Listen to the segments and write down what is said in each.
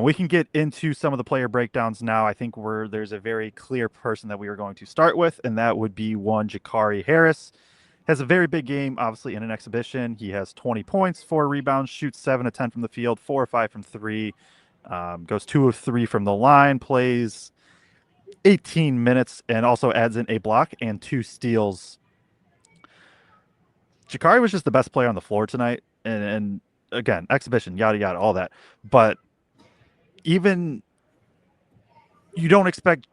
We can get into some of the player breakdowns now. I think there's a very clear person that we are going to start with, and that would be one Jakari Harris. Has a very big game, obviously, in an exhibition. He has 20 points, 4 rebounds, shoots 7 of 10 from the field, 4 or 5 from three, goes 2 of 3 from the line, plays 18 minutes, and also adds in a block and 2 steals. Jakari was just the best player on the floor tonight, and again, exhibition, yada yada, all that. But even you don't expect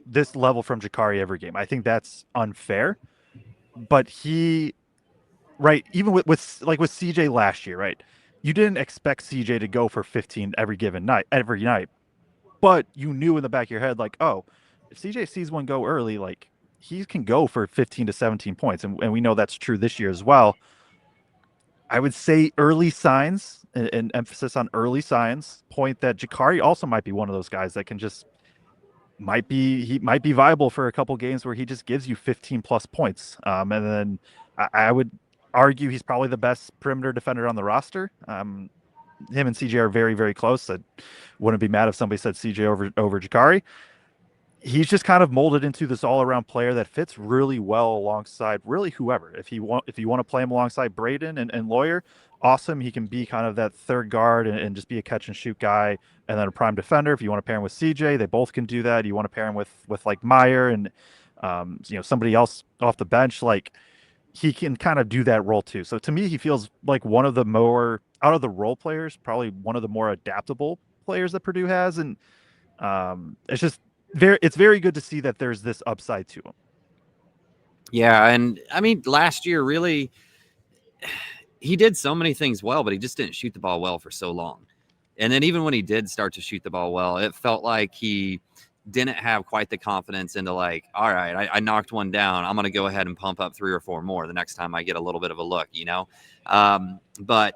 this level from Jakari every game. I think that's unfair. But right, even with CJ last year, right? You didn't expect CJ to go for 15 every night. But you knew in the back of your head, like, oh, if CJ sees one go early, like he can go for 15 to 17 points. And we know that's true this year as well. I would say early signs and emphasis on early signs point that Jakari also might be one of those guys that can just he might be viable for a couple games where he just gives you 15 plus points. And then I would argue he's probably the best perimeter defender on the roster. Him and CJ are very, very close. I wouldn't be mad if somebody said CJ over Jakari. He's just kind of molded into this all-around player that fits really well alongside really whoever. If you want to play him alongside Braden and Loyer, awesome. He can be kind of that third guard and just be a catch and shoot guy, and then a prime defender. If you want to pair him with CJ, they both can do that. You want to pair him with like Meyer and somebody else off the bench, like he can kind of do that role too. So to me, he feels like one of the more out of the role players, probably one of the more adaptable players that Purdue has, and it's very good to see that there's this upside to him. Yeah, and I mean, last year really, he did so many things well, but he just didn't shoot the ball well for so long. And then even when he did start to shoot the ball well, it felt like he didn't have quite the confidence into like, all right, I knocked one down. I'm going to go ahead and pump up 3 or 4 more the next time I get a little bit of a look, But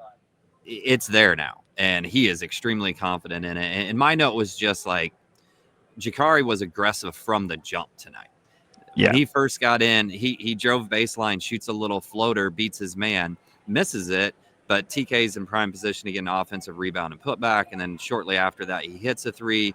it's there now, and he is extremely confident in it. And my note was just like, Jakari was aggressive from the jump tonight. When he first got in, he drove baseline, shoots a little floater, beats his man, misses it, but TK's in prime position to get an offensive rebound and put back. And then shortly after that, he hits a 3.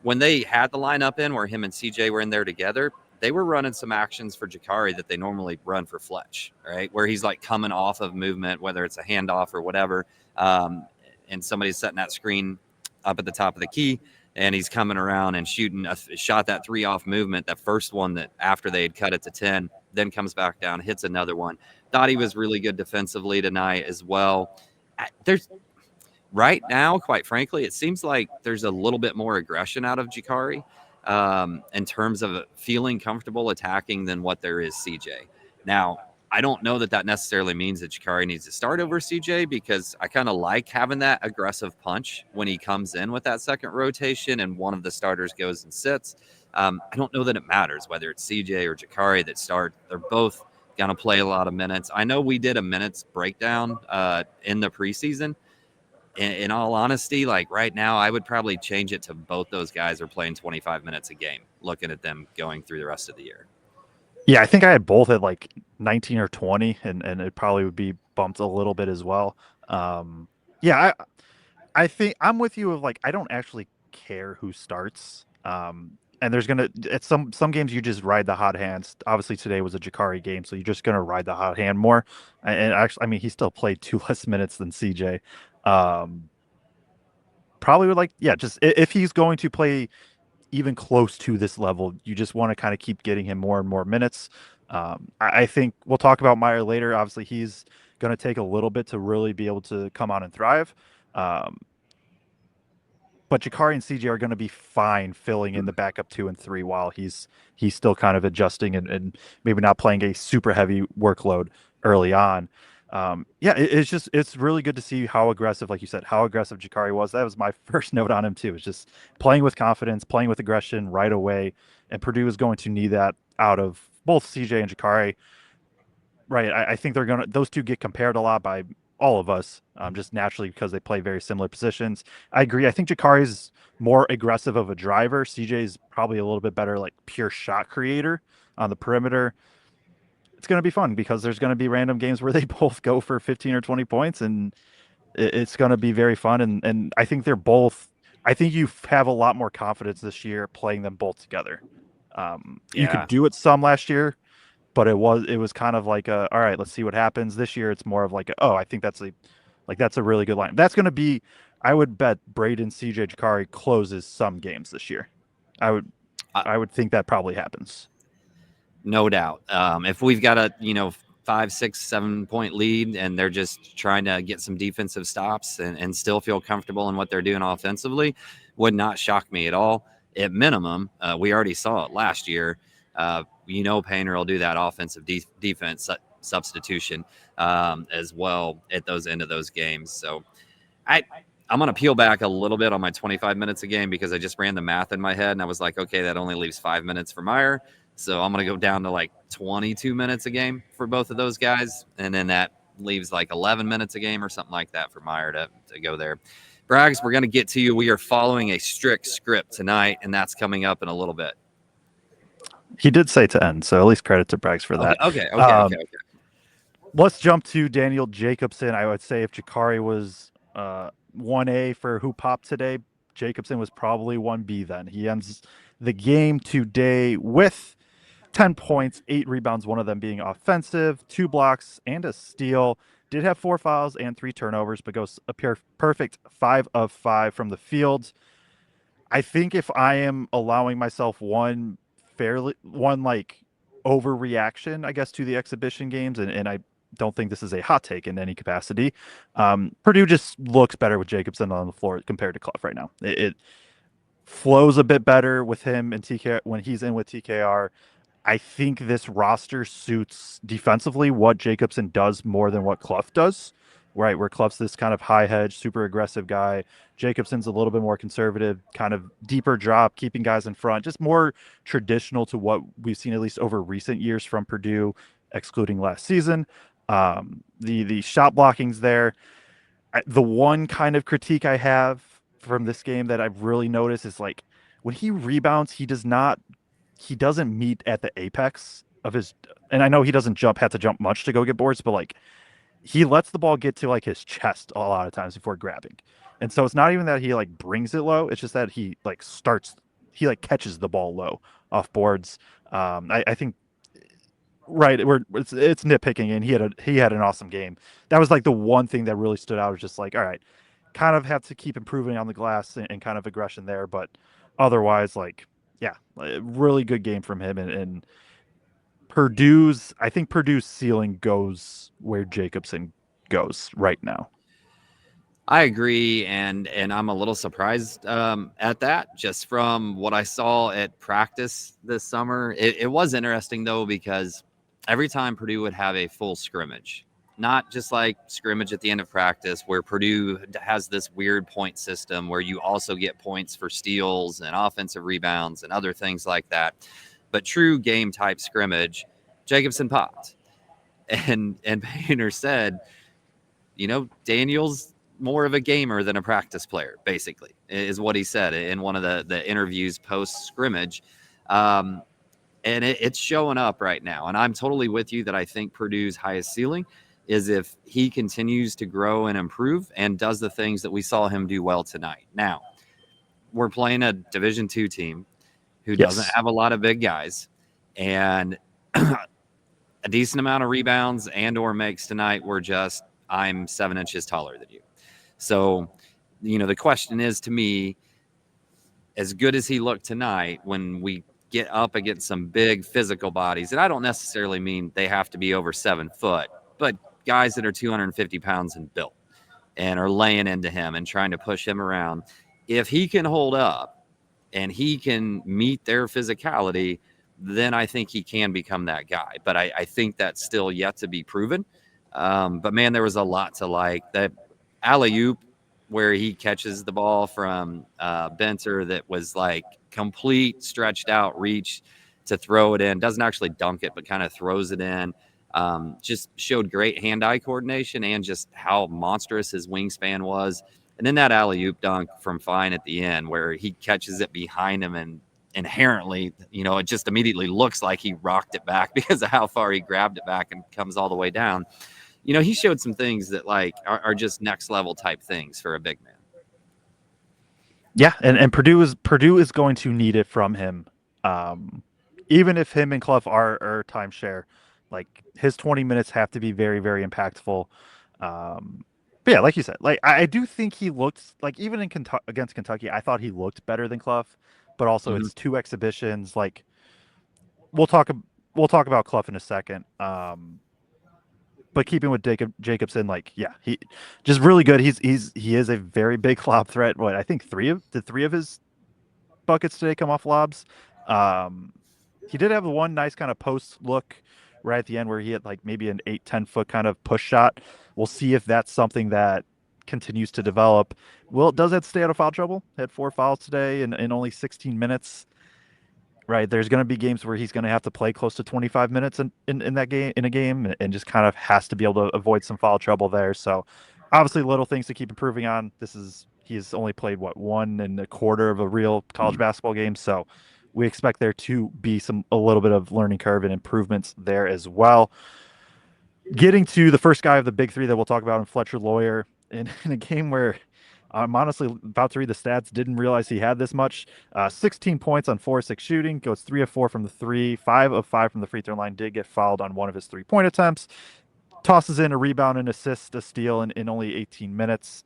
When they had the lineup in where him and CJ were in there together, they were running some actions for Jakari that they normally run for Fletch, right? Where he's like coming off of movement, whether it's a handoff or whatever, and somebody's setting that screen up at the top of the key, and he's coming around and shot that 3 off movement, that first one that after they had cut it to 10, then comes back down, hits another one. Thought he was really good defensively tonight as well. Right now, quite frankly, it seems like there's a little bit more aggression out of Jakari in terms of feeling comfortable attacking than what there is CJ. Now, I don't know that necessarily means that Jakari needs to start over CJ, because I kind of like having that aggressive punch when he comes in with that second rotation and one of the starters goes and sits. I don't know that it matters whether it's CJ or Jakari that start. They're both going to play a lot of minutes. I know we did a minutes breakdown in the preseason. In all honesty, like right now, I would probably change it to both those guys are playing 25 minutes a game, looking at them going through the rest of the year. Yeah, I think I had both at like 19 or 20, and it probably would be bumped a little bit as well. Yeah, I think I'm with you of like I don't actually care who starts. And there's gonna at some games you just ride the hot hands. Obviously today was a Jakari game, so you're just gonna ride the hot hand more. And actually, I mean, he still played 2 less minutes than CJ. Um, Probably would like, yeah, just if he's going to play even close to this level, you just want to kind of keep getting him more and more minutes. I think we'll talk about Meyer later. Obviously, he's going to take a little bit to really be able to come on and thrive. Um, but Jakari and CJ are going to be fine filling in the backup 2 and 3 while he's still kind of adjusting and maybe not playing a super heavy workload early on. Yeah, it's really good to see how aggressive, like you said, how aggressive Jakari was. That was my first note on him too. It's just playing with confidence, playing with aggression right away, and Purdue is going to need that out of both CJ and Jakari. Right, I think those two get compared a lot by all of us, just naturally because they play very similar positions. I agree. I think Jakari's more aggressive of a driver. CJ's probably a little bit better, like pure shot creator on the perimeter. It's going to be fun because there's going to be random games where they both go for 15 or 20 points, and It's going to be very fun, and I think they're both. I think you have a lot more confidence this year playing them both together. You could Yeah. do it some last year, but it was kind of like all right, let's see what happens. This year, it's more of like oh, I think that's a really good line. That's going to be. I would bet Braden, CJ, Jakari closes some games this year. I would I, I would think that probably happens. No doubt. If we've got a 5, 6, 7 point lead and they're just trying to get some defensive stops and still feel comfortable in what they're doing offensively, would not shock me at all. At minimum, we already saw it last year. Painter will do that offensive defense substitution as well at those end of those games. So I I'm gonna peel back a little bit on my 25 minutes a game because I just ran the math in my head and I was like, okay, that only leaves 5 minutes for Meyer. So I'm gonna go down to like 22 minutes a game for both of those guys, and then that leaves like 11 minutes a game or something like that for Meyer to go there. Braggs, we're gonna get to you. We are following a strict script tonight, and that's coming up in a little bit. He did say to end, so at least credit to Braggs for Okay, that. okay. Let's jump to Daniel Jacobson. I would say if Jakari was 1A for who popped today, Jacobson was probably 1B then. He ends the game today with 10 points, 8 rebounds, one of them being offensive, 2 blocks, and a steal. Did have 4 fouls and 3 turnovers, but goes a perfect 5 of 5 from the field. I think if I am allowing myself one like overreaction, I guess, to the exhibition games, and I don't think this is a hot take in any capacity. Purdue just looks better with Jacobson on the floor compared to Cluff right now. It flows a bit better with him and TK when he's in with TKR. I think this roster suits defensively what Jacobson does more than what Cluff does. Right, where Cluff's this kind of high hedge, super aggressive guy. Jacobson's a little bit more conservative, kind of deeper drop, keeping guys in front, just more traditional to what we've seen at least over recent years from Purdue, excluding last season. The shot blocking's there. The one kind of critique I have from this game that I've really noticed is like when he rebounds, he doesn't meet at the apex of his, and I know he doesn't have to jump much to go get boards, but like he lets the ball get to like his chest a lot of times before grabbing. And so it's not even that he like brings it low, it's just that he like catches the ball low off boards. I think right, it's nitpicking, and he had an awesome game. That was like the one thing that really stood out, was just like, all right, kind of have to keep improving on the glass and kind of aggression there, but otherwise, like, yeah, really good game from him. And I think Purdue's ceiling goes where Jacobson goes right now. I agree, and I'm a little surprised at that, just from what I saw at practice this summer. It was interesting though, because every time Purdue would have a full scrimmage, not just like scrimmage at the end of practice, where Purdue has this weird point system where you also get points for steals and offensive rebounds and other things like that, but true game type scrimmage, Jacobson popped, and Painter said, Daniel's more of a gamer than a practice player, basically, is what he said in one of the interviews post scrimmage. And it's showing up right now. And I'm totally with you that I think Purdue's highest ceiling is if he continues to grow and improve and does the things that we saw him do well tonight. Now, we're playing a Division II team who doesn't Yes. have a lot of big guys, and a decent amount of rebounds and or makes tonight were just, I'm 7 inches taller than you. So, the question is, to me, as good as he looked tonight, when we get up against some big physical bodies, and I don't necessarily mean they have to be over 7 foot, but guys that are 250 pounds and built and are laying into him and trying to push him around, if he can hold up and he can meet their physicality, then I think he can become that guy. But I think that's still yet to be proven. But man, there was a lot to like. That alley oop where he catches the ball from Benter, that was like complete stretched out reach to throw it in. Doesn't actually dunk it, but kind of throws it in. Just showed great hand-eye coordination and just how monstrous his wingspan was. And then that alley-oop dunk from Fine at the end, where he catches it behind him, and inherently, it just immediately looks like he rocked it back because of how far he grabbed it back and comes all the way down. he showed some things that like are just next level type things for a big man. Yeah, and Purdue is going to need it from him. Um, Even if him and Cluff are timeshare, like his 20 minutes have to be very, very impactful. But yeah, like you said, like I do think he looked like even in against Kentucky, I thought he looked better than Cluff. But also, Mhm. it's two exhibitions. Like we'll talk we'll talk about Cluff in a second. But keeping with Jacobson, like yeah, he just really good. He is a very big lob threat. What I think three of his buckets today come off lobs. Um, he did have one nice kind of post look right at the end where he had like maybe an 8-10 foot kind of push shot. We'll see if that's something that continues to develop. Well, does that stay out of foul trouble? Had 4 fouls today in only 16 minutes. Right. There's going to be games where he's going to have to play close to 25 minutes in that game in a game and just kind of has to be able to avoid some foul trouble there. So obviously little things to keep improving on. He's only played what 1.25 of a real college basketball game. So we expect there to be a little bit of learning curve and improvements there as well. Getting to the first guy of the big three that we'll talk about in Fletcher Loyer in a game where I'm honestly about to read the stats. Didn't realize he had this much. 16 points on 4-6 shooting. Goes 3 of 4 from the three. 5 of 5 from the free throw line. Did get fouled on one of his 3-point attempts. Tosses in a rebound, an assist, a steal in only 18 minutes.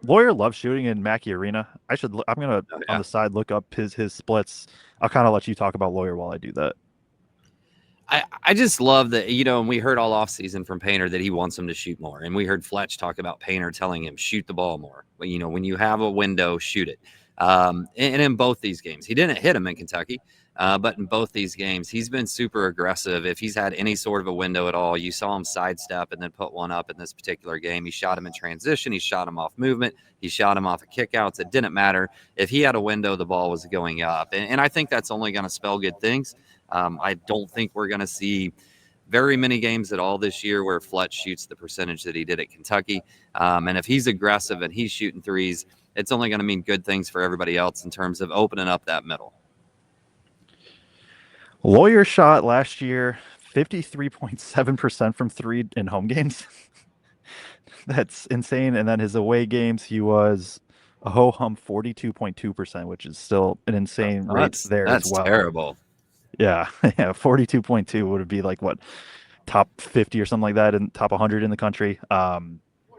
Loyer loves shooting in Mackey Arena. I'm gonna Oh, on yeah. the side look up his splits. I'll kind of let you talk about Loyer while I do that. I just love that, and we heard all offseason from Painter that he wants him to shoot more. And we heard Fletch talk about Painter telling him, shoot the ball more. But, when you have a window, shoot it. And in both these games, he didn't hit him in Kentucky, but in both these games, he's been super aggressive. If he's had any sort of a window at all, you saw him sidestep and then put one up in this particular game. He shot him in transition. He shot him off movement. He shot him off of kickouts. It didn't matter. If he had a window, the ball was going up. And I think that's only going to spell good things. I don't think we're going to see very many games at all this year where Fletch shoots the percentage that he did at Kentucky. And if he's aggressive and he's shooting threes, it's only going to mean good things for everybody else in terms of opening up that middle. Loyer shot last year 53.7% from three in home games. That's insane. And then his away games, he was a ho hum 42.2%, which is still an insane rate there as That's well. terrible. Yeah. Yeah. 42.2 would be like what, top 50 or something like that, and top 100 in the country.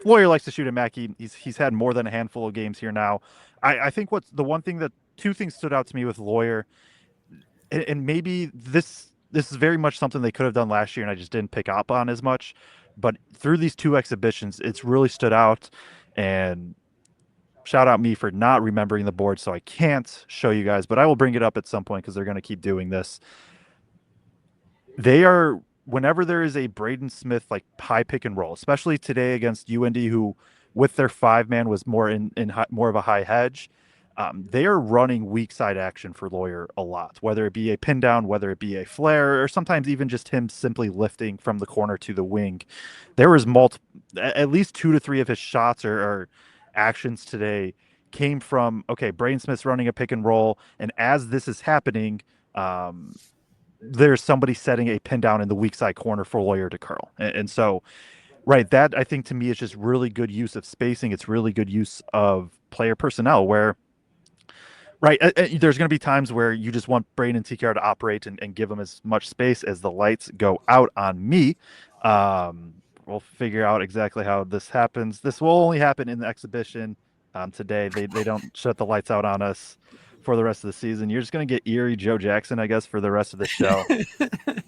Loyer likes to shoot at Mackey. He's had more than a handful of games here now. I think what's the one thing that two things stood out to me with Loyer, and maybe this is very much something they could have done last year, and I just didn't pick up on as much. But through these two exhibitions, it's really stood out. And shout out me for not remembering the board, so I can't show you guys, but I will bring it up at some point because they're going to keep doing this. They are whenever there is a Braden Smith like high pick and roll, especially today against UIndy, who with their 5-man was more in more of a high hedge. They are running weak side action for Loyer a lot, whether it be a pin down, whether it be a flare, or sometimes even just him simply lifting from the corner to the wing. There was at least 2 to 3 of his shots or actions today came from, okay, Braden Smith's running a pick and roll, and as this is happening, there's somebody setting a pin down in the weak side corner for Loyer to curl. And so, right, that I think to me is just really good use of spacing. It's really good use of player personnel where, right, there's going to be times where you just want Braden and TKR to operate and give them as much space as the lights go out on me. We'll figure out exactly how this happens. This will only happen in the exhibition today. They don't shut the lights out on us for the rest of the season. You're just going to get eerie Joe Jackson, I guess, for the rest of the show.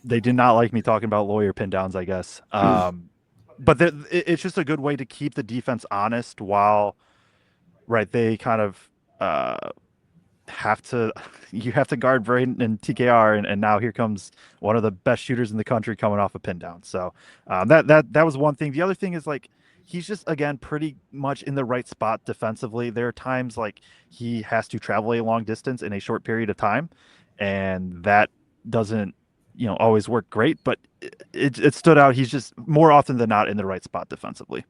They did not like me talking about Loyer pin downs, I guess. But it's just a good way to keep the defense honest while, right, they kind of have to you have to guard Braden and TKR, and now here comes one of the best shooters in the country coming off a pin down. So that was one thing. The other thing is like he's just again pretty much in the right spot defensively. There are times like he has to travel a long distance in a short period of time, and that doesn't always work great, but it stood out. He's just more often than not in the right spot defensively.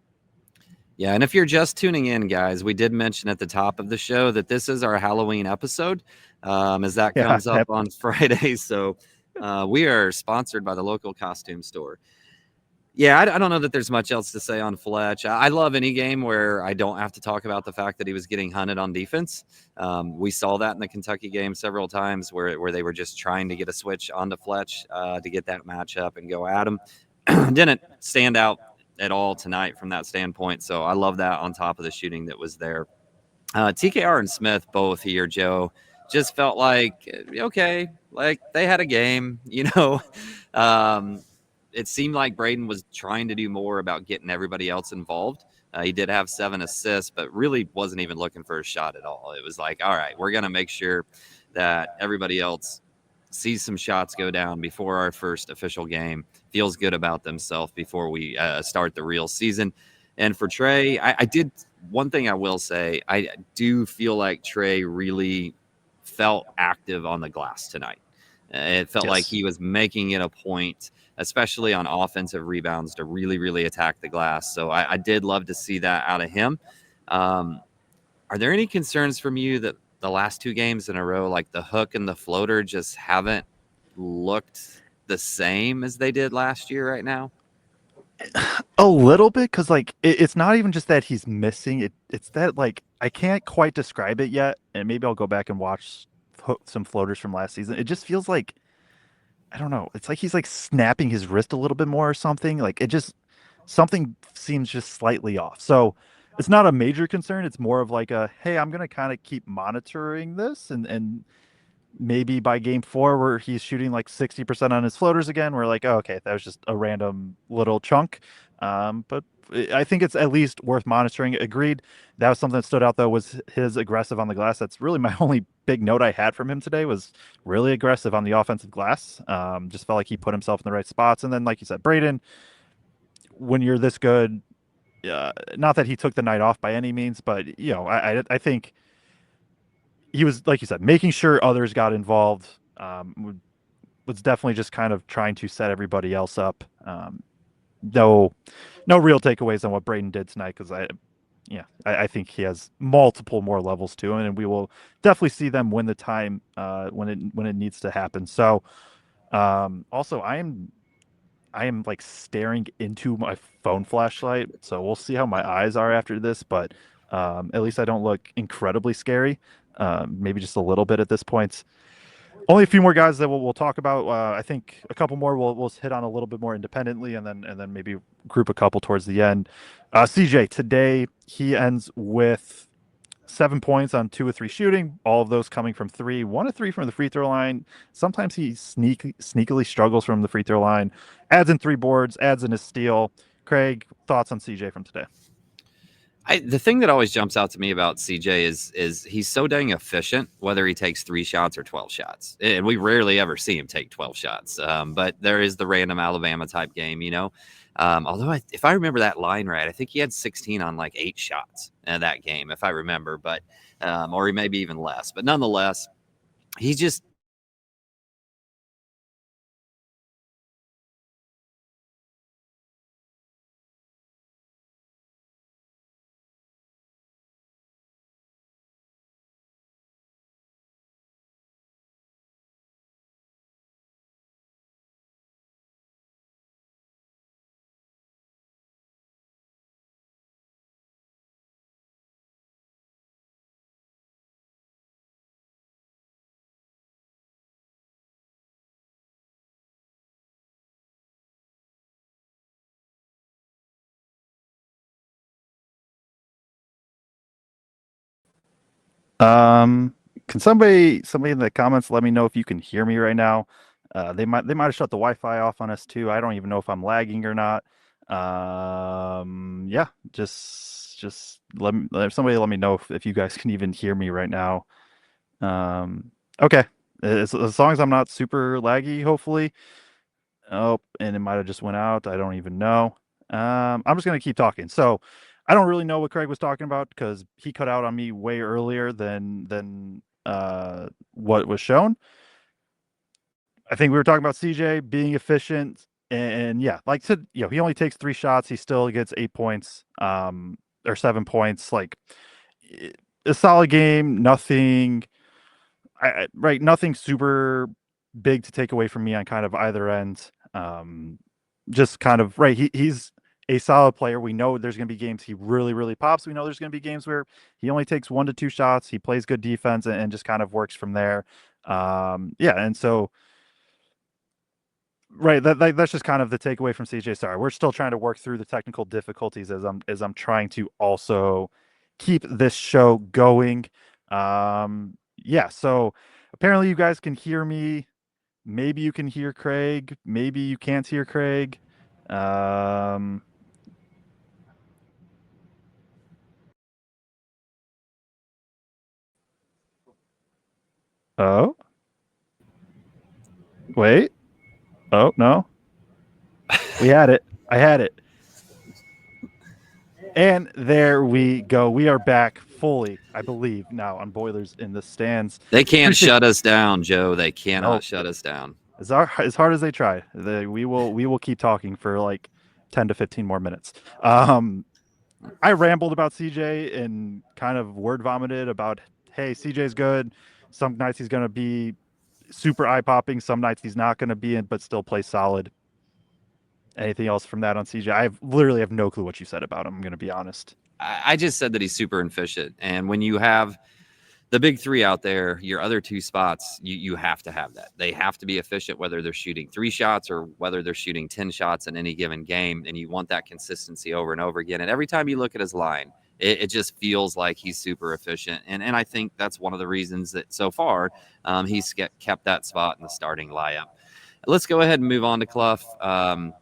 Yeah, and if you're just tuning in, guys, we did mention at the top of the show that this is our Halloween episode, as that Yeah. comes up on Friday. So we are sponsored by the local costume store. Yeah, I don't know that there's much else to say on Fletch. I love any game where I don't have to talk about the fact that he was getting hunted on defense. We saw that in the Kentucky game several times where they were just trying to get a switch onto Fletch to get that matchup and go at him. Didn't stand out at all tonight from that standpoint. So I love that on top of the shooting that was there. TKR and Smith both here, Joe, just felt like okay, like they had a game, you know. Um, it seemed like Braden was trying to do more about getting everybody else involved. He did have 7 assists, but really wasn't even looking for a shot at all. It was like, all right, we're gonna make sure that everybody else sees some shots go down before our first official game, feels good about themselves before we start the real season. And for Trey, I did one thing I will say, I do feel like Trey really felt active on the glass tonight. It felt like Yes. he was making it a point, especially on offensive rebounds, to really, really attack the glass. So I did love to see that out of him. Um, are there any concerns from you that the last 2 games in a row, like the hook and the floater, just haven't looked the same as they did last year right now? A little bit, because like it's not even just that he's missing it. It's that like I can't quite describe it yet, and maybe I'll go back and watch some floaters from last season. It just feels like I don't know. It's like he's like snapping his wrist a little bit more or something. Like it just something seems just slightly off. So it's not a major concern. It's more of like a hey, I'm gonna kind of keep monitoring this, and maybe by game 4 where he's shooting like 60% on his floaters again, we're like, oh, okay, that was just a random little chunk. But I think it's at least worth monitoring. Agreed. That was something that stood out though, was his aggressive on the glass. That's really my only big note I had from him today, was really aggressive on the offensive glass. Just felt like he put himself in the right spots. And then, like you said, Braden, when you're this good, not that he took the night off by any means, but I think he was, like you said, making sure others got involved. Was definitely just kind of trying to set everybody else up. No, no real takeaways on what Braden did tonight, because I think he has multiple more levels to him, and we will definitely see them when the time when it needs to happen. So, also I am like staring into my phone flashlight, so we'll see how my eyes are after this, but at least I don't look incredibly scary. Maybe just a little bit at this point. Only a few more guys that we'll talk about. I think a couple more we'll hit on a little bit more independently, and then maybe group a couple towards the end. CJ today, he ends with 7 points on 2 of 3 shooting. All of those coming from three. 1 of 3 from the free throw line. Sometimes he sneakily struggles from the free throw line. Adds in 3 boards. Adds in a steal. Kraig, thoughts on CJ from today? The thing that always jumps out to me about CJ is he's so dang efficient, whether he takes 3 shots or 12 shots. And we rarely ever see him take 12 shots. But there is the random Alabama type game, you know. Although if I remember that line right, I think he had 16 on like 8 shots in that game, if I remember. But or he maybe even less. But nonetheless, he's just Um, can somebody in the comments let me know if you can hear me right now? They might have shut the Wi-Fi off on us too. I don't even know if I'm lagging or not. Yeah, just somebody let me know if you guys can even hear me right now. Okay, as long as I'm not super laggy, hopefully. Oh, and it might have just went out. I don't even know. I'm just gonna keep talking. So, I don't really know what Craig was talking about because he cut out on me way earlier than what was shown. I think we were talking about CJ being efficient, and yeah, like I said, he only takes 3 shots. He still gets 8 points, or 7 points. Like i- a solid game. Nothing, right? Nothing super big to take away from me on kind of either end. just kind of right. He's a solid player. We know there's going to be games he really, really pops. We know there's going to be games where he only takes 1 to 2 shots. He plays good defense and just kind of works from there. Yeah, and so right, that's just kind of the takeaway from CJ. Sorry, we're still trying to work through the technical difficulties as I'm trying to also keep this show going. Yeah, so apparently you guys can hear me. Maybe you can hear Kraig. Maybe you can't hear Kraig. Um, oh, wait. Oh, no. We had it. I had it. And there we go. We are back fully, I believe, now on Boilers in the stands. They can't Appreciate shut us down, Joe. They no cannot shut us down. as hard as they try. We will keep talking for like 10 to 15 more minutes. Um, I rambled about CJ and kind of word vomited about, hey, CJ's good. Some nights he's going to be super eye popping. Some nights he's not going to be in, but still play solid. Anything else from that on CJ? I literally have no clue what you said about him. I'm going to be honest. I just said that he's super efficient. And when you have the big three out there, your other two spots, you have to have that. They have to be efficient, whether they're shooting 3 shots or whether they're shooting 10 shots in any given game. And you want that consistency over and over again. And every time you look at his line, it just feels like he's super efficient. And I think that's one of the reasons that so far he's kept that spot in the starting lineup. Let's go ahead and move on to Cluff. I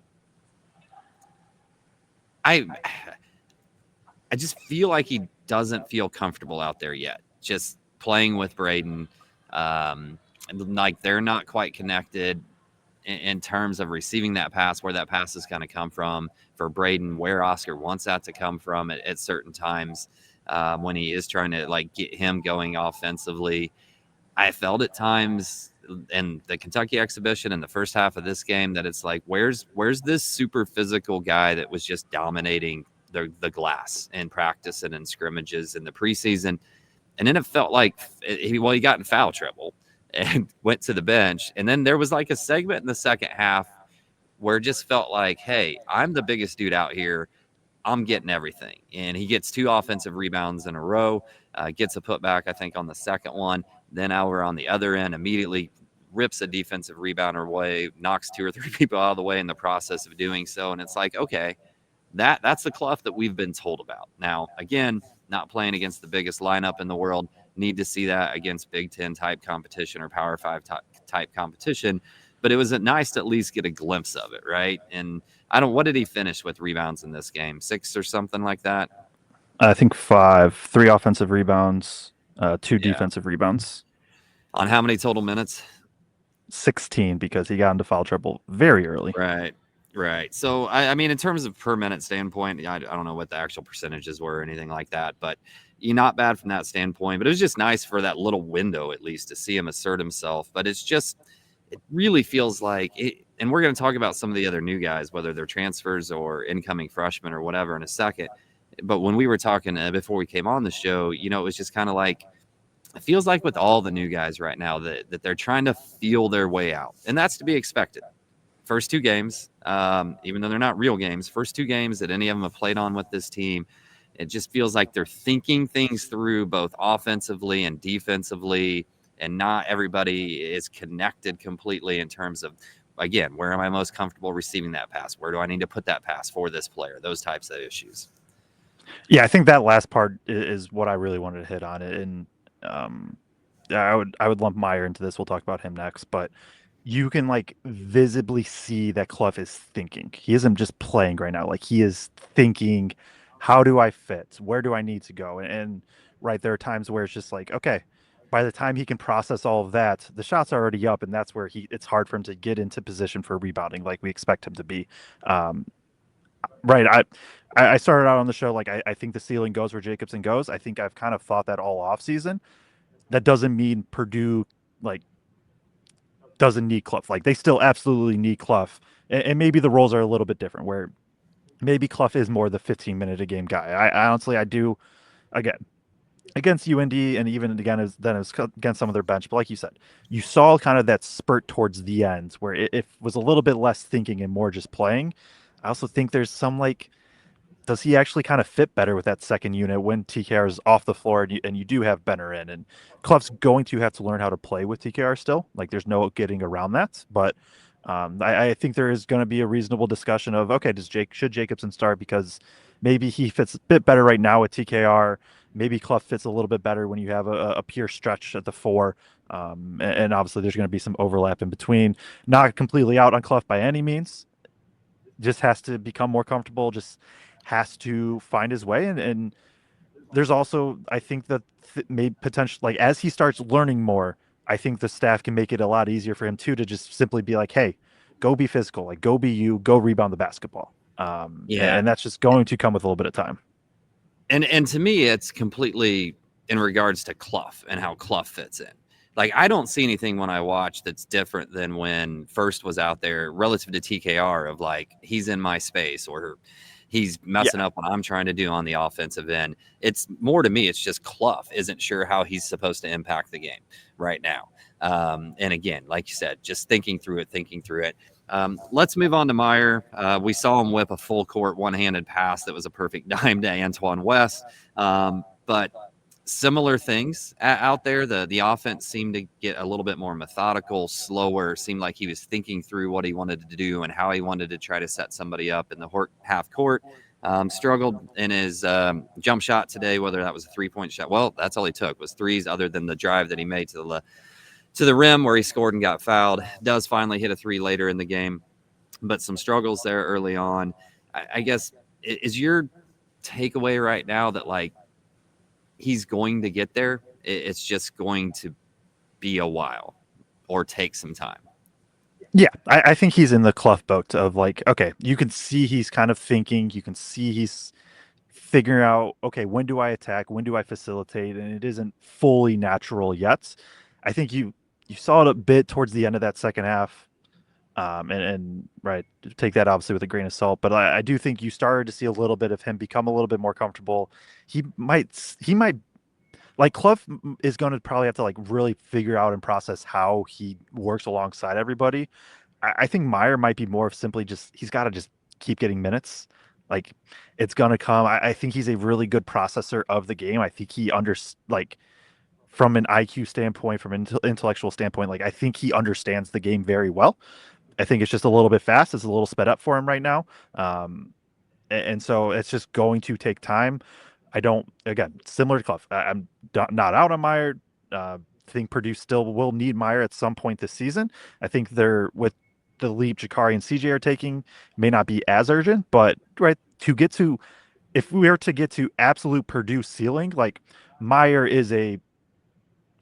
just feel like he doesn't feel comfortable out there yet. Just playing with Braden, like they're not quite connected in terms of receiving that pass, where that pass is going to come from for Braden, where Oscar wants that to come from at certain times when he is trying to like get him going offensively. I felt at times in the Kentucky exhibition in the first half of this game that it's like, where's this super physical guy that was just dominating the glass in practice and in scrimmages in the preseason? And then it felt like he got in foul trouble and went to the bench. And then there was like a segment in the second half where it just felt like, hey, I'm the biggest dude out here. I'm getting everything. And he gets 2 offensive rebounds in a row, gets a putback, I think, on the second one. Then over on the other end, immediately rips a defensive rebounder away, knocks 2 or 3 people out of the way in the process of doing so. And it's like, okay, that's the Cluff that we've been told about. Now, again, not playing against the biggest lineup in the world. Need to see that against Big Ten type competition or Power 5 type competition. But it was nice to at least get a glimpse of it, right? And what did he finish with rebounds in this game? 6 or something like that? I think 5, 3 offensive rebounds, 2 Yeah. defensive rebounds. On how many total minutes? 16 because he got into foul trouble very early. Right. Right. So, I mean, in terms of per minute standpoint, I don't know what the actual percentages were or anything like that, but you're not bad from that standpoint. But it was just nice for that little window, at least, to see him assert himself. But it really feels like it. And we're going to talk about some of the other new guys, whether they're transfers or incoming freshmen or whatever in a second. But when we were talking before we came on the show, it was just kind of like, it feels like with all the new guys right now that they're trying to feel their way out. And that's to be expected. First 2 games, even though they're not real games, first 2 games that any of them have played on with this team, it just feels like they're thinking things through both offensively and defensively, and not everybody is connected completely in terms of, again, where am I most comfortable receiving that pass? Where do I need to put that pass for this player? Those types of issues. Yeah, I think that last part is what I really wanted to hit on it, and um, I would lump Meyer into this. We'll talk about him next, but you can like visibly see that Cluff is thinking. He isn't just playing right now. Like he is thinking, how do I fit? Where do I need to go? And right, there are times where it's just like, okay, by the time he can process all of that, the shot's are already up, and that's where it's hard for him to get into position for rebounding like we expect him to be. Um, right. I started out on the show like I think the ceiling goes where Jacobson goes. I think I've kind of thought that all off season. That doesn't mean Purdue like doesn't need Cluff. Like they still absolutely need Cluff, and maybe the roles are a little bit different. Where maybe Cluff is more the 15-minute a game guy. I honestly I do. Again, against UIndy and even again as against some of their bench. But like you said, you saw kind of that spurt towards the end where it was a little bit less thinking and more just playing. I also think there's some like, does he actually kind of fit better with that second unit when TKR is off the floor and you do have Benner in? And Cluff's going to have to learn how to play with TKR still. Like there's no getting around that. But I think there is going to be a reasonable discussion of, okay, should Jacobson start because maybe he fits a bit better right now with TKR. Maybe Cluff fits a little bit better when you have a pure stretch at the four. And obviously there's going to be some overlap in between. Not completely out on Cluff by any means, just has to become more comfortable, just has to find his way. And there's also, I think that may potential like as he starts learning more, I think the staff can make it a lot easier for him too to just simply be like, hey, go be physical, like go be you, go rebound the basketball. Yeah. And that's just going to come with a little bit of time. And to me, it's completely in regards to Cluff and how Cluff fits in. Like I don't see anything when I watch that's different than when First was out there relative to TKR of like he's in my space or he's messing Yeah. up what I'm trying to do on the offensive end. It's more to me, it's just Cluff isn't sure how he's supposed to impact the game right now. And again, like you said, just thinking through it. Let's move on to Meyer. We saw him whip a full court one-handed pass that was a perfect dime to Antoine West. But similar things out there. The offense seemed to get a little bit more methodical, slower. Seemed like he was thinking through what he wanted to do and how he wanted to try to set somebody up in the half court. Struggled in his jump shot today, whether that was a 3-point shot. Well, that's all he took was threes, other than the drive that he made to the rim where he scored and got fouled. Does finally hit a three later in the game, but some struggles there early on. I guess is your takeaway right now that like he's going to get there. It's just going to be a while or take some time. Yeah, I think he's in the Cluff boat of like, okay, you can see he's kind of thinking, you can see he's figuring out, okay, when do I attack, when do I facilitate, and it isn't fully natural yet. I think you saw it a bit towards the end of that second half, and right, take that obviously with a grain of salt, but I do think you started to see a little bit of him become a little bit more comfortable. He might like Cluff is going to probably have to like really figure out and process how he works alongside everybody. I think Meyer might be more of simply just he's got to just keep getting minutes. Like it's gonna come. I think he's a really good processor of the game. I think he like from an IQ standpoint, from an intellectual standpoint, like I think he understands the game very well. I think it's just a little bit fast. It's a little sped up for him right now. And so it's just going to take time. I don't, again, similar to Cluff. I'm not out on Meyer. Think Purdue still will need Meyer at some point this season. I think they're with the leap Jakari and CJ are taking may not be as urgent, but right to get to, if we are to get to absolute Purdue ceiling, like Meyer is a,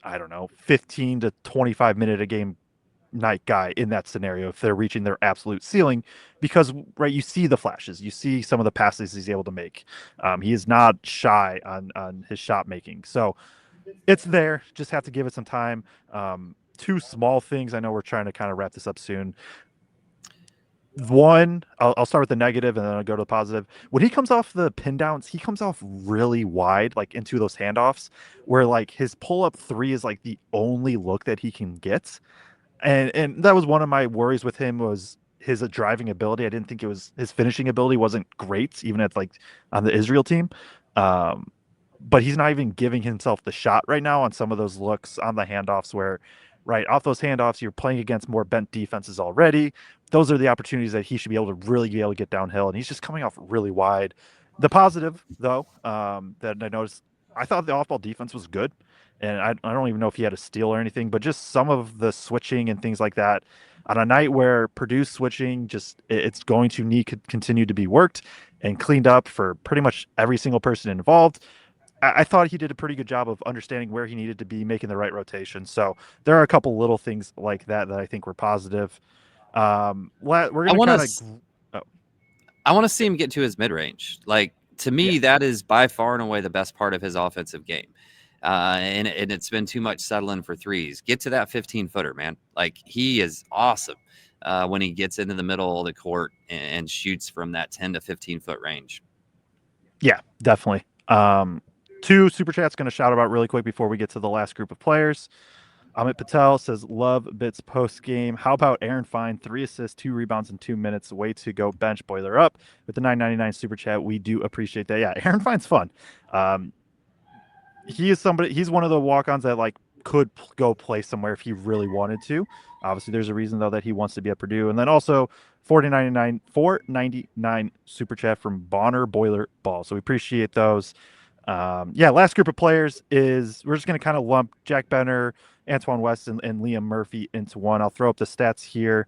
I don't know, 15 to 25 minute a game night guy in that scenario if they're reaching their absolute ceiling because right you see the flashes, you see some of the passes he's able to make. He is not shy on his shot making, so it's there, just have to give it some time. Two small things, I know we're trying to kind of wrap this up soon. One, I'll start with the negative and then I'll go to the positive. When he comes off the pin downs, he comes off really wide, like into those handoffs, where like his pull up three is like the only look that he can get. And that was one of my worries with him was his driving ability. I didn't think it was his finishing ability wasn't great, even at like on the Israel team. Um, but he's not even giving himself the shot right now on some of those looks on the handoffs where right off those handoffs you're playing against more bent defenses already. Those are the opportunities that he should be able to really be able to get downhill, and he's just coming off really wide. The positive though, that I noticed, I thought the off-ball defense was good, and I don't even know if he had a steal or anything, but just some of the switching and things like that on a night where Purdue's switching, just it's going to need to continue to be worked and cleaned up for pretty much every single person involved. I thought he did a pretty good job of understanding where he needed to be, making the right rotation. So there are a couple little things like that that I think were positive. We're I gonna want kind to of, oh I want to see him get to his mid range. Like to yeah, me, that is by far and away the best part of his offensive game. And it's been too much settling for threes. Get to that 15-footer, man. Like he is awesome when he gets into the middle of the court and shoots from that 10 to 15 foot range. yeah, definitely. Two super chats going to shout about really quick before we get to the last group of players. Amit Patel says, love Bits post game. How about Aaron Fine? 3 assists, 2 rebounds in 2 minutes. Way to go, bench Boiler up with the $9.99 super chat. We do appreciate that. Yeah, Aaron Fine's fun. He is somebody. He's one of the walk-ons that like could go play somewhere if he really wanted to. Obviously, there's a reason though that he wants to be at Purdue. And then also 499 super chat from Bonner Boiler Ball. So we appreciate those. Yeah, last group of players is we're just going to kind of lump Jack Benner, Antoine West, and Liam Murphy into one. I'll throw up the stats here.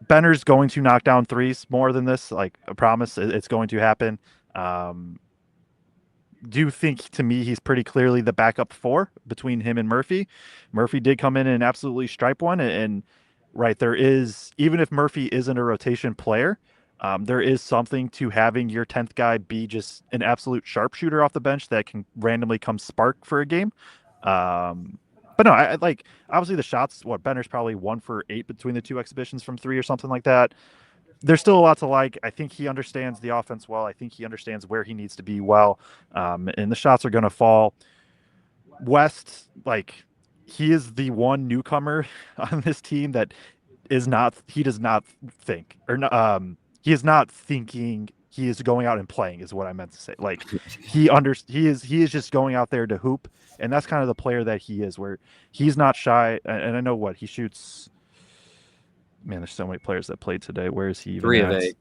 Benner's going to knock down threes more than this. Like I promise, it's going to happen. Do think to me he's pretty clearly the backup 4 between him and Murphy. Murphy did come in and absolutely stripe one, and right there is, even if Murphy isn't a rotation player, there is something to having your 10th guy be just an absolute sharpshooter off the bench that can randomly come spark for a game. But no, I like obviously the shots. What Benner's probably 1 for 8 between the 2 exhibitions from 3 or something like that. There's still a lot to like. I think he understands the offense well. I think he understands where he needs to be well. And the shots are going to fall. West, like, he is the one newcomer on this team that he does not think, or he is not thinking he is going out and playing, is what I meant to say. Like, he is just going out there to hoop. And that's kind of the player that he is, where he's not shy. And I know what he shoots. Man, there's so many players that played today. Where is he even 3 at? of 8.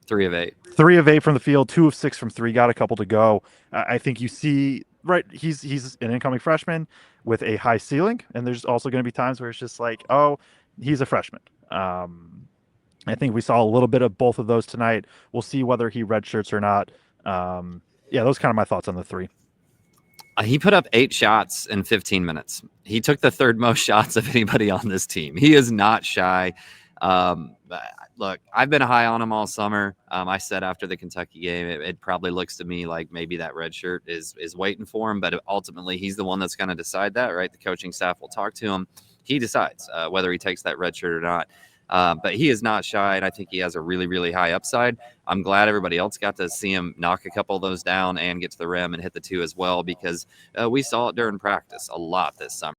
3 of 8. 3 of 8 from the field, 2 of 6 from 3. Got a couple to go. I think you see, right, he's an incoming freshman with a high ceiling, and there's also going to be times where it's just like, oh, he's a freshman. I think we saw a little bit of both of those tonight. We'll see whether he redshirts or not. Yeah, those are kind of my thoughts on the 3. He put up 8 shots in 15 minutes. He took the 3rd most shots of anybody on this team. He is not shy. Look, I've been high on him all summer. I said after the Kentucky game, it probably looks to me like maybe that red shirt is waiting for him, but ultimately he's the one that's going to decide that, right? The coaching staff will talk to him. He decides whether he takes that red shirt or not. But he is not shy, and I think he has a really, really high upside. I'm glad everybody else got to see him knock a couple of those down and get to the rim and hit the 2 as well, because we saw it during practice a lot this summer.